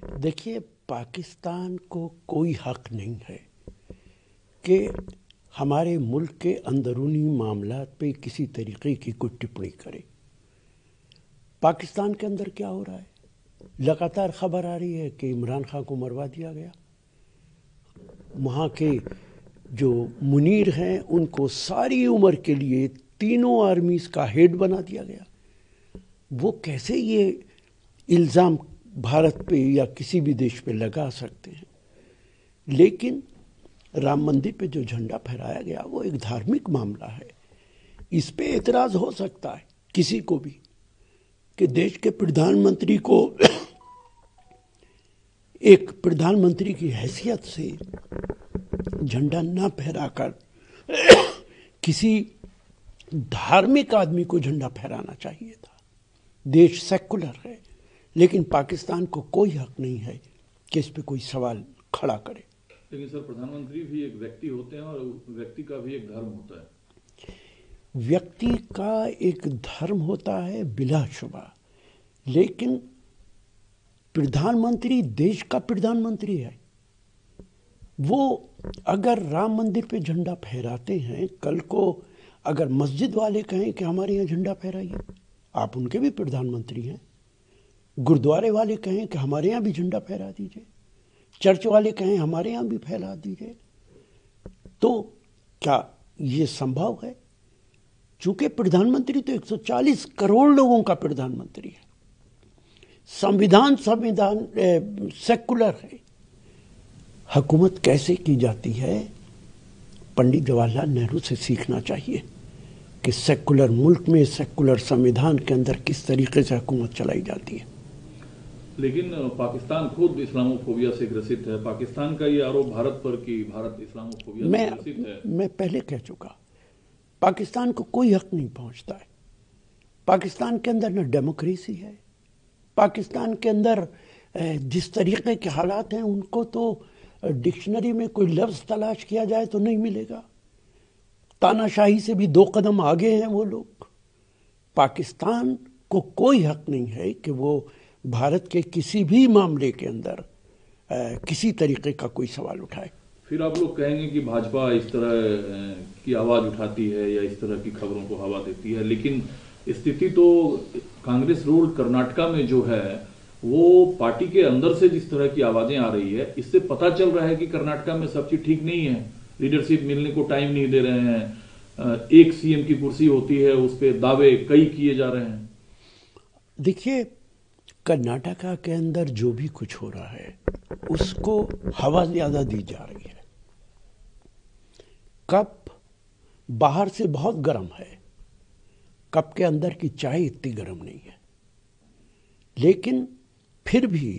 देखिए, पाकिस्तान को कोई हक नहीं है कि हमारे मुल्क के अंदरूनी मामलात पे किसी तरीके की कोई टिप्पणी करे। पाकिस्तान के अंदर क्या हो रहा है? लगातार खबर आ रही है कि इमरान खान को मरवा दिया गया। वहाँ के जो मुनीर हैं उनको सारी उम्र के लिए तीनों आर्मीज का हेड बना दिया गया। वो कैसे ये इल्ज़ाम भारत पे या किसी भी देश पे लगा सकते हैं? लेकिन राम मंदिर पे जो झंडा फहराया गया वो एक धार्मिक मामला है। इस पे एतराज़ हो सकता है किसी को भी कि देश के प्रधानमंत्री को एक प्रधानमंत्री की हैसियत से झंडा ना फहराकर किसी धार्मिक आदमी को झंडा फहराना चाहिए था। देश सेकुलर है, लेकिन पाकिस्तान को कोई हक नहीं है कि इस पे कोई सवाल खड़ा करे। लेकिन सर, प्रधानमंत्री भी एक व्यक्ति होते हैं और व्यक्ति का भी एक धर्म होता है। व्यक्ति का एक धर्म होता है बिलाशुबा, लेकिन प्रधानमंत्री देश का प्रधानमंत्री है। वो अगर राम मंदिर पे झंडा फहराते हैं, कल को अगर मस्जिद वाले कहें कि हमारे यहाँ झंडा फहराइए, आप उनके भी प्रधानमंत्री हैं। गुरुद्वारे वाले कहें कि हमारे यहाँ भी झंडा फहरा दीजिए, चर्च वाले कहें हमारे यहाँ भी फहरा दीजिए, तो क्या ये संभव है? चूंकि प्रधानमंत्री तो 140 करोड़ लोगों का प्रधानमंत्री है। संविधान सेकुलर है। हुकूमत कैसे की जाती है, पंडित जवाहरलाल नेहरू से सीखना चाहिए कि सेकुलर मुल्क में सेकुलर संविधान के अंदर किस तरीके से हुकूमत चलाई जाती है। लेकिन पाकिस्तान खुद इस्लामोफोबिया से ग्रसित है। पाकिस्तान का ये आरोप भारत पर कि भारत इस्लामोफोबिया से ग्रसित है। मैं पहले कह चुका, पाकिस्तान को कोई हक नहीं पहुंचता है। पाकिस्तान के अंदर न डेमोक्रेसी है। पाकिस्तान के अंदर जिस तरीके के हालात हैं उनको तो डिक्शनरी में कोई लफ्ज़ तलाश किया जाए तो नहीं मिलेगा। तानाशाही से भी 2 कदम आगे हैं वो लोग। पाकिस्तान को कोई हक नहीं है कि वो भारत के किसी भी मामले के अंदर किसी तरीके का कोई सवाल उठाए। फिर आप लोग कहेंगे कि भाजपा इस तरह की आवाज उठाती है या इस तरह की खबरों को हवा देती है, लेकिन स्थिति तो कांग्रेस रूल कर्नाटका में जो है वो पार्टी के अंदर से जिस तरह की आवाजें आ रही है, इससे पता चल रहा है कि कर्नाटका में सब चीज ठीक नहीं है। लीडरशिप मिलने को टाइम नहीं दे रहे हैं। एक सीएम की कुर्सी होती है, उस पर दावे कई किए जा रहे हैं। देखिए, कर्नाटका के अंदर जो भी कुछ हो रहा है उसको हवा ज्यादा दी जा रही है। कप बाहर से बहुत गर्म है, कप के अंदर की चाय इतनी गर्म नहीं है। लेकिन फिर भी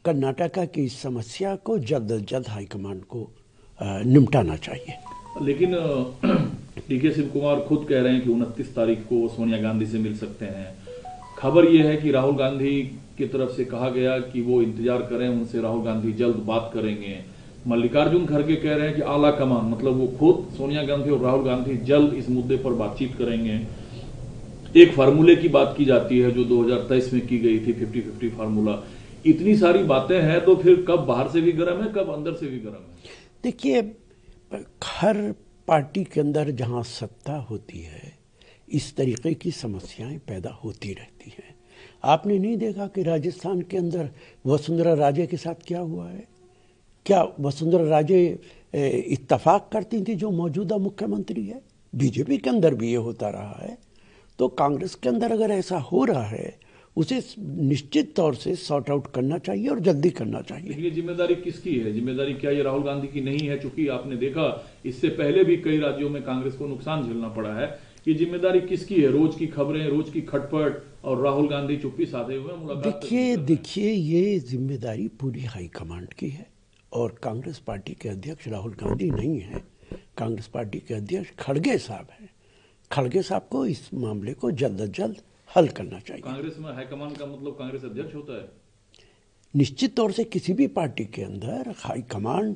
कर्नाटका की इस समस्या को जल्द से जल्द हाईकमान को निपटाना चाहिए। लेकिन डीके शिव कुमार खुद कह रहे हैं कि 29 तारीख को सोनिया गांधी से मिल सकते हैं। खबर यह है कि राहुल गांधी की तरफ से कहा गया कि वो इंतजार करें, उनसे राहुल गांधी जल्द बात करेंगे। मल्लिकार्जुन खड़गे कह रहे हैं कि आला कमान, मतलब वो खुद सोनिया गांधी और राहुल गांधी जल्द इस मुद्दे पर बातचीत करेंगे। एक फार्मूले की बात की जाती है जो 2023 में की गई थी, 50-50 फार्मूला। इतनी सारी बातें हैं तो फिर कब बाहर से भी गर्म है, कब अंदर से भी गर्म है? देखिए, हर पार्टी के अंदर जहां सत्ता होती है इस तरीके की समस्याएं पैदा होती रहती हैं। आपने नहीं देखा कि राजस्थान के अंदर वसुंधरा राजे के साथ क्या हुआ है? क्या वसुंधरा राजे इत्तफाक करती थी जो मौजूदा मुख्यमंत्री है? बीजेपी के अंदर भी ये होता रहा है। तो कांग्रेस के अंदर अगर ऐसा हो रहा है, उसे निश्चित तौर से सॉर्ट आउट करना चाहिए और जल्दी करना चाहिए। ये जिम्मेदारी किसकी है? जिम्मेदारी क्या ये राहुल गांधी की नहीं है? चूंकि आपने देखा इससे पहले भी कई राज्यों में कांग्रेस को नुकसान झेलना पड़ा है। ये जिम्मेदारी किसकी है? रोज की खबरें, रोज की खटपट और राहुल गांधी चुप्पी साधे हुए मुलाकात। देखिए ये जिम्मेदारी पूरी हाईकमांड की है और कांग्रेस पार्टी के अध्यक्ष राहुल गांधी नहीं है। कांग्रेस पार्टी के अध्यक्ष खड़गे साहब हैं। खड़गे साहब को इस मामले को जल्द से जल्द हल करना चाहिए। कांग्रेस में हाईकमान का मतलब कांग्रेस अध्यक्ष होता है? निश्चित तौर से किसी भी पार्टी के अंदर हाईकमान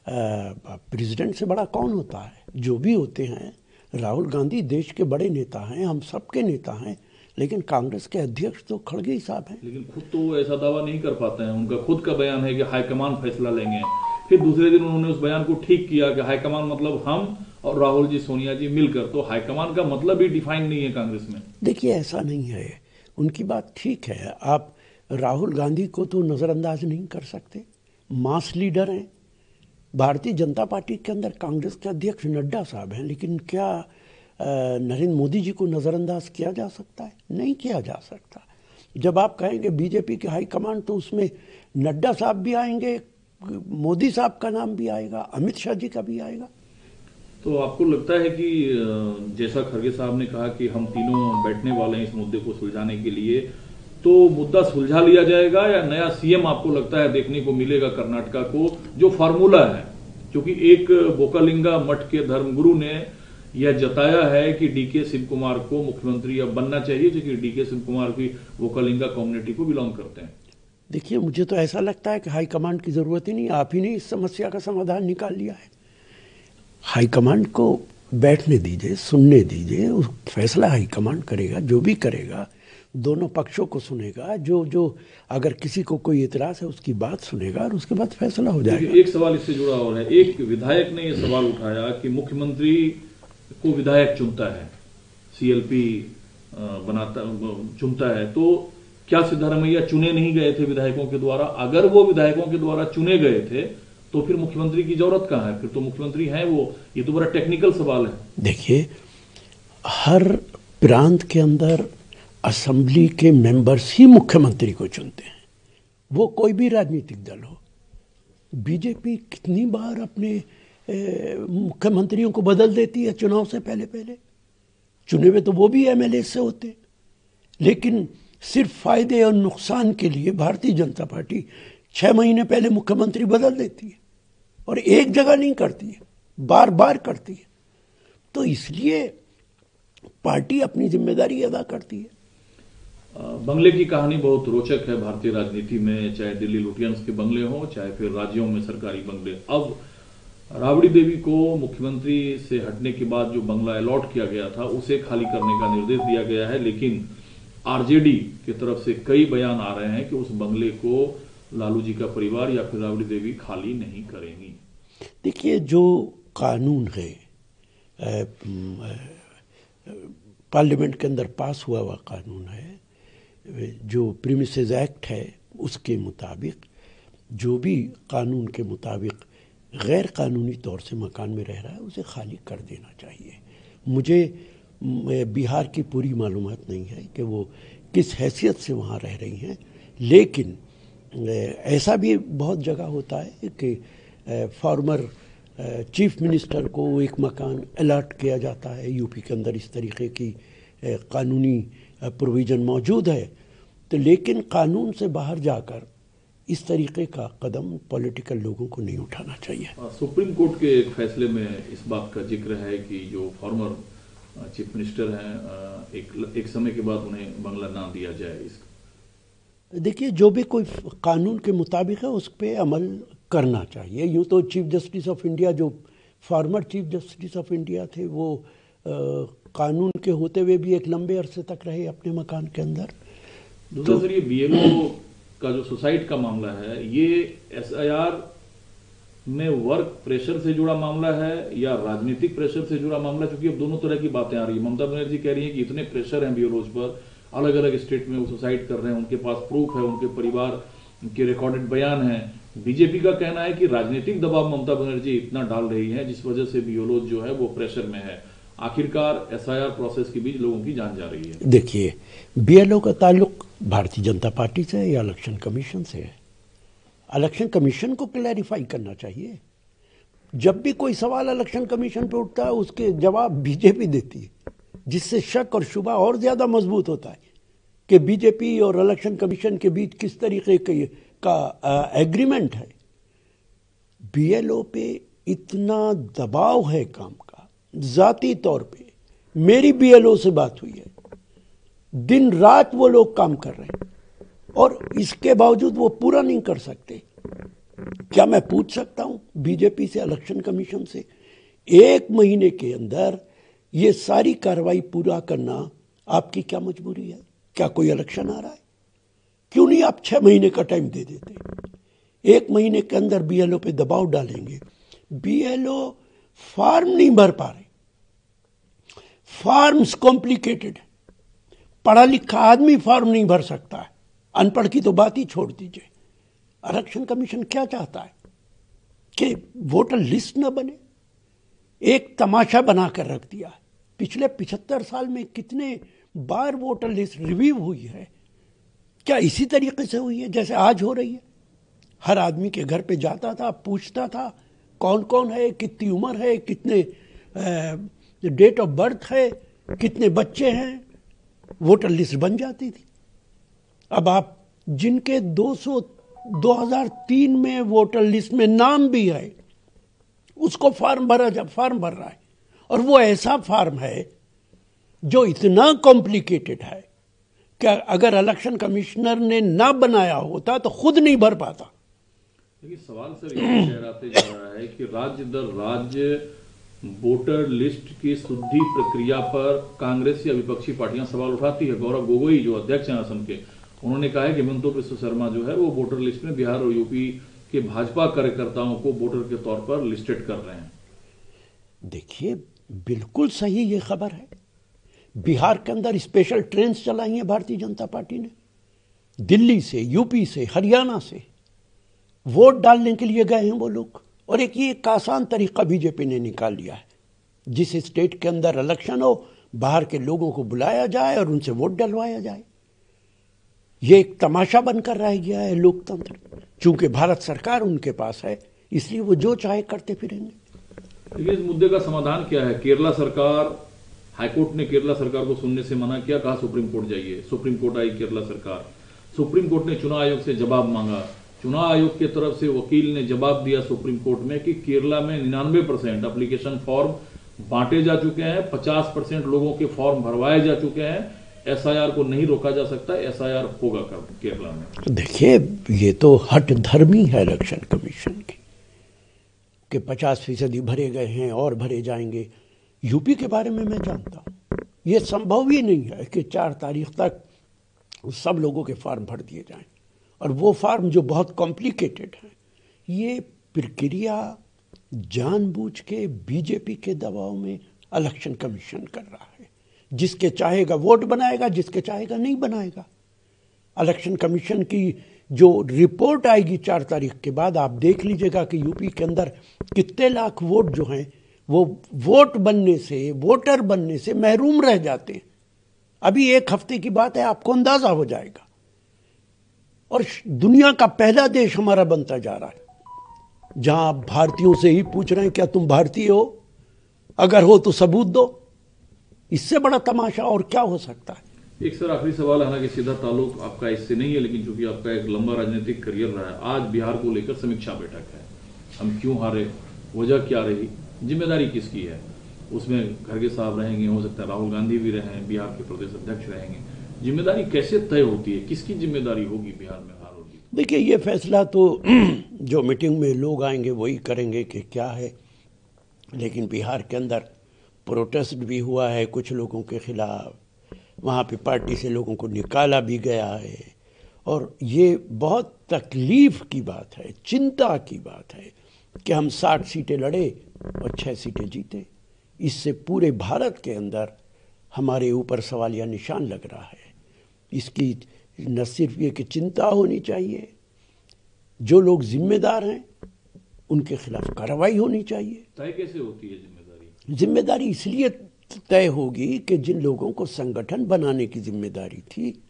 प्रेसिडेंट से बड़ा कौन होता है? जो भी होते हैं, राहुल गांधी देश के बड़े नेता हैं, हम सबके नेता हैं, लेकिन कांग्रेस के अध्यक्ष तो खड़गे साहब हैं। लेकिन खुद तो ऐसा दावा नहीं कर पाते हैं। उनका खुद का बयान है कि हाईकमान फैसला लेंगे। फिर दूसरे दिन उन्होंने उस बयान को ठीक किया कि हाईकमान मतलब हम और राहुल जी सोनिया जी मिलकर। तो हाईकमान का मतलब ही डिफाइन नहीं है कांग्रेस में। देखिए, ऐसा नहीं है, उनकी बात ठीक है। आप राहुल गांधी को तो नज़रअंदाज नहीं कर सकते, मास लीडर हैं। भारतीय जनता पार्टी के अंदर कांग्रेस के अध्यक्ष नड्डा साहब हैं, लेकिन क्या नरेंद्र मोदी जी को नज़रअंदाज किया जा सकता है? नहीं किया जा सकता। जब आप कहेंगे बीजेपी के हाईकमान, तो उसमें नड्डा साहब भी आएंगे, मोदी साहब का नाम भी आएगा, अमित शाह जी का भी आएगा। तो आपको लगता है कि जैसा खड़गे साहब ने कहा कि हम तीनों बैठने वाले हैं इस मुद्दे को सुलझाने के लिए, तो मुद्दा सुलझा लिया जाएगा या नया सीएम आपको लगता है देखने को मिलेगा कर्नाटका को, जो फार्मूला है? क्योंकि एक बोकालिंगा मठ के धर्मगुरु ने यह जताया है कि डीके शिव कुमार को मुख्यमंत्री अब बनना चाहिए, क्योंकि डीके शिव कुमार भी बोकालिंगा कम्युनिटी को बिलोंग करते हैं। देखिए, मुझे तो ऐसा लगता है कि हाईकमांड की जरूरत ही नहीं, आप ही ने इस समस्या का समाधान निकाल लिया है। हाईकमांड को बैठने दीजिए, सुनने दीजिए, उस फैसला हाईकमांड करेगा, जो भी करेगा दोनों पक्षों को सुनेगा, जो अगर किसी को कोई इतराज है उसकी बात सुनेगा और उसके बाद फैसला हो जाएगा। एक सवाल इससे जुड़ा और है, एक विधायक ने यह सवाल उठाया कि मुख्यमंत्री को विधायक चुनता है, सीएलपी चुनता है, तो क्या सिद्धारमैया चुने नहीं गए थे विधायकों के द्वारा? अगर वो विधायकों के द्वारा चुने गए थे तो फिर मुख्यमंत्री की जरूरत कहां है? फिर तो मुख्यमंत्री हैं वो। ये तो बड़ा टेक्निकल सवाल है। देखिए, हर प्रांत के अंदर असेंबली के मेंबर्स ही मुख्यमंत्री को चुनते हैं, वो कोई भी राजनीतिक दल हो। बीजेपी कितनी बार अपने मुख्यमंत्रियों को बदल देती है चुनाव से पहले पहले। चुने हुए तो वो भी एमएलए से होते, लेकिन सिर्फ फायदे और नुकसान के लिए भारतीय जनता पार्टी 6 महीने पहले मुख्यमंत्री बदल देती है, और एक जगह नहीं करती है, बार बार करती है। तो इसलिए पार्टी अपनी जिम्मेदारी अदा करती है। बंगले की कहानी बहुत रोचक है भारतीय राजनीति में, चाहे दिल्ली लुटियंस के बंगले हों, चाहे फिर राज्यों में सरकारी बंगले। अब राबड़ी देवी को मुख्यमंत्री से हटने के बाद जो बंगला अलॉट किया गया था उसे खाली करने का निर्देश दिया गया है, लेकिन आरजेडी की तरफ से कई बयान आ रहे हैं कि उस बंगले को लालू जी का परिवार या फिर राबड़ी देवी खाली नहीं करेंगी। देखिए, जो कानून है पार्लियामेंट के अंदर पास हुआ हुआ कानून है, जो प्रीमिसेस एक्ट है, उसके मुताबिक, जो भी कानून के मुताबिक गैर कानूनी तौर से मकान में रह रहा है उसे खाली कर देना चाहिए। मुझे बिहार की पूरी मालूमात नहीं है कि वो किस हैसियत से वहाँ रह रही हैं, लेकिन ऐसा भी बहुत जगह होता है कि फॉर्मर चीफ मिनिस्टर को एक मकान अलॉट किया जाता है। यूपी के अंदर इस तरीके की कानूनी प्रोविज़न मौजूद है। तो लेकिन कानून से बाहर जाकर इस तरीके का कदम पॉलिटिकल लोगों को नहीं उठाना चाहिए। सुप्रीम कोर्ट के एक फैसले में इस बात का जिक्र है कि जो फॉर्मर चीफ मिनिस्टर हैं, एक समय के बाद उन्हें बंगला ना दिया जाए। देखिए, जो भी कोई कानून के मुताबिक है उस पर अमल करना चाहिए। यूँ तो चीफ जस्टिस ऑफ इंडिया, जो former chief justice of India थे, वो कानून के होते हुए भी एक लंबे अरसे तक रहे अपने मकान के अंदर। दूसरा सर, ये बीएलओ का जो सुसाइड का मामला है, ये एसआईआर में वर्क प्रेशर से जुड़ा मामला है या राजनीतिक प्रेशर से जुड़ा मामला? क्योंकि अब दोनों तरह की बातें आ रही है। ममता बनर्जी कह रही है कि इतने प्रेशर हैं बीएलओज पर, अलग अलग स्टेट में वो सुसाइड कर रहे हैं, उनके पास प्रूफ है, उनके परिवार के रिकॉर्डेड बयान हैं। बीजेपी का कहना है कि राजनीतिक दबाव ममता बनर्जी इतना डाल रही है जिस वजह से बीएलओ जो है वो प्रेशर में है। आखिरकार एसआईआर प्रोसेस के बीच लोगों की जान जा रही है। देखिए, बीएलओ का ताल्लुक भारतीय जनता पार्टी से या इलेक्शन कमीशन से है। इलेक्शन कमीशन को क्लैरिफाई करना चाहिए। जब भी कोई सवाल इलेक्शन कमीशन पे उठता है उसके जवाब बीजेपी देती है, जिससे शक और शुबा और ज्यादा मजबूत होता है कि बीजेपी और इलेक्शन कमीशन के बीच किस तरीके का एग्रीमेंट है। बीएलओ पे इतना दबाव है काम का, जाती तौर पे मेरी बीएलओ से बात हुई है, दिन रात वो लोग काम कर रहे हैं और इसके बावजूद वो पूरा नहीं कर सकते। क्या मैं पूछ सकता हूं बीजेपी से, इलेक्शन कमीशन से, 1 महीने के अंदर ये सारी कार्रवाई पूरा करना आपकी क्या मजबूरी है? क्या कोई इलेक्शन आ रहा है? क्यों नहीं आप 6 महीने का टाइम दे देते? 1 महीने के अंदर बीएलओ पे दबाव डालेंगे। बीएलओ फॉर्म नहीं भर पा रहे, फॉर्म्स कॉम्प्लिकेटेड है, पढ़ा लिखा आदमी फॉर्म नहीं भर सकता है, अनपढ़ की तो बात ही छोड़ दीजिए। इलेक्शन कमीशन क्या चाहता है कि वोटर लिस्ट न बने? एक तमाशा बनाकर रख दिया है। पिछले 75 साल में कितने बार वोटर लिस्ट रिव्यू हुई है? क्या इसी तरीके से हुई है जैसे आज हो रही है? हर आदमी के घर पे जाता था, पूछता था कौन कौन है, कितनी उम्र है, कितने डेट ऑफ बर्थ है, कितने बच्चे हैं, वोटर लिस्ट बन जाती थी। अब आप जिनके 2003 में वोटर लिस्ट में नाम भी है, उसको फॉर्म भर रहा है, और वो ऐसा फॉर्म है जो इतना कॉम्प्लिकेटेड है कि अगर इलेक्शन कमिश्नर ने ना बनाया होता तो खुद नहीं भर पाता। लेकिन सवाल सर ये शहराते जा रहा है कि राज्य दर राज्य वोटर लिस्ट की शुद्धि प्रक्रिया पर कांग्रेस या विपक्षी पार्टियां सवाल उठाती है। गौरव गोगोई जो अध्यक्ष हैं असम के, उन्होंने कहा है कि हिमंता बिस्वा शर्मा जो है वो वोटर लिस्ट में बिहार और यूपी के भाजपा कार्यकर्ताओं को वोटर के तौर पर लिस्टेड कर रहे हैं। देखिए, बिल्कुल सही ये खबर है। बिहार के अंदर स्पेशल ट्रेन चलाई हैं भारतीय जनता पार्टी ने, दिल्ली से, यूपी से, हरियाणा से वोट डालने के लिए गए हैं वो लोग। और एक आसान तरीका बीजेपी ने निकाल लिया है, जिस स्टेट के अंदर इलेक्शन हो बाहर के लोगों को बुलाया जाए और उनसे वोट डलवाया जाए। ये एक तमाशा बनकर रह गया है लोकतंत्र। चूंकि भारत सरकार उनके पास है, इसलिए वो जो चाहे करते फिरेंगे। इस मुद्दे का समाधान क्या है? केरला सरकार, हाईकोर्ट ने केरला सरकार को सुनने से मना किया, कहा सुप्रीम कोर्ट जाइए। सुप्रीम कोर्ट आई केरला सरकार, सुप्रीम कोर्ट ने चुनाव आयोग से जवाब मांगा। चुनाव आयोग की तरफ से वकील ने जवाब दिया सुप्रीम कोर्ट में कि केरला में 99% एप्लीकेशन फॉर्म बांटे जा चुके हैं, 50% लोगों के फॉर्म भरवाए जा चुके हैं, एसआईआर को नहीं रोका जा सकता, एसआईआर होगा केरला में। देखिए, ये तो हट धर्मी है इलेक्शन कमीशन की कि 50% भरे गए हैं और भरे जाएंगे। यूपी के बारे में मैं जानता हूं, यह संभव ही नहीं है कि 4 तारीख तक सब लोगों के फॉर्म भर दिए जाएं, और वो फॉर्म जो बहुत कॉम्प्लिकेटेड है। ये प्रक्रिया जानबूझ के बीजेपी के दबाव में इलेक्शन कमीशन कर रहा है। जिसके चाहेगा वोट बनाएगा, जिसके चाहेगा नहीं बनाएगा। इलेक्शन कमीशन की जो रिपोर्ट आएगी 4 तारीख के बाद, आप देख लीजिएगा कि यूपी के अंदर कितने लाख वोट जो हैं वो वोट बनने से, वोटर बनने से महरूम रह जाते हैं। अभी 1 हफ्ते की बात है, आपको अंदाजा हो जाएगा। और दुनिया का पहला देश हमारा बनता जा रहा है जहां आप भारतीयों से ही पूछ रहे हैं क्या तुम भारतीय हो, अगर हो तो सबूत दो। इससे बड़ा तमाशा और क्या हो सकता है? एक सर आखिरी सवाल, हालांकि सीधा ताल्लुक आपका इससे नहीं है, लेकिन चूंकि आपका एक लंबा राजनीतिक करियर रहा है, आज बिहार को लेकर समीक्षा बैठक है। हम क्यों हारे, वजह क्या रही, जिम्मेदारी किसकी है? उसमें खड़गे साहब रहेंगे, हो सकता है राहुल गांधी भी रहें, बिहार के प्रदेश अध्यक्ष रहेंगे। जिम्मेदारी कैसे तय होती है, किसकी जिम्मेदारी होगी बिहार में हार होगी? देखिए, ये फैसला तो जो मीटिंग में लोग आएंगे वही करेंगे कि क्या है। लेकिन बिहार के अंदर प्रोटेस्ट भी हुआ है कुछ लोगों के खिलाफ, वहाँ पे पार्टी से लोगों को निकाला भी गया है, और ये बहुत तकलीफ की बात है, चिंता की बात है कि हम 60 सीटें लड़े और 6 सीटें जीते। इससे पूरे भारत के अंदर हमारे ऊपर सवालिया निशान लग रहा है। इसकी न सिर्फ ये कि चिंता होनी चाहिए, जो लोग जिम्मेदार हैं उनके खिलाफ कार्रवाई होनी चाहिए। तय कैसे होती है जिम्मेदारी? जिम्मेदारी इसलिए तय होगी कि जिन लोगों को संगठन बनाने की जिम्मेदारी थी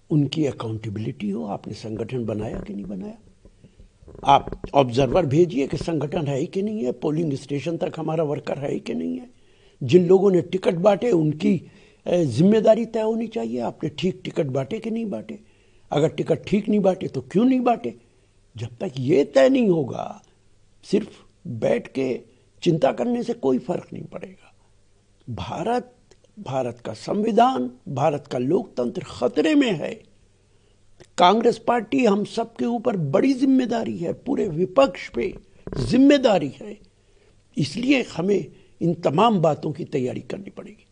उनकी अकाउंटेबिलिटी हो। आपने संगठन बनाया कि नहीं बनाया? आप ऑब्जर्वर भेजिए कि संगठन है कि नहीं है, पोलिंग स्टेशन तक हमारा वर्कर है कि नहीं है। जिन लोगों ने टिकट बांटे उनकी जिम्मेदारी तय होनी चाहिए। आपने ठीक टिकट बांटे कि नहीं बांटे? अगर टिकट ठीक नहीं बांटे तो क्यों नहीं बांटे? जब तक ये तय नहीं होगा, सिर्फ बैठ के चिंता करने से कोई फर्क नहीं पड़ेगा। भारत का संविधान, भारत का लोकतंत्र खतरे में है। कांग्रेस पार्टी, हम सबके ऊपर बड़ी जिम्मेदारी है, पूरे विपक्ष पे जिम्मेदारी है। इसलिए हमें इन तमाम बातों की तैयारी करनी पड़ेगी।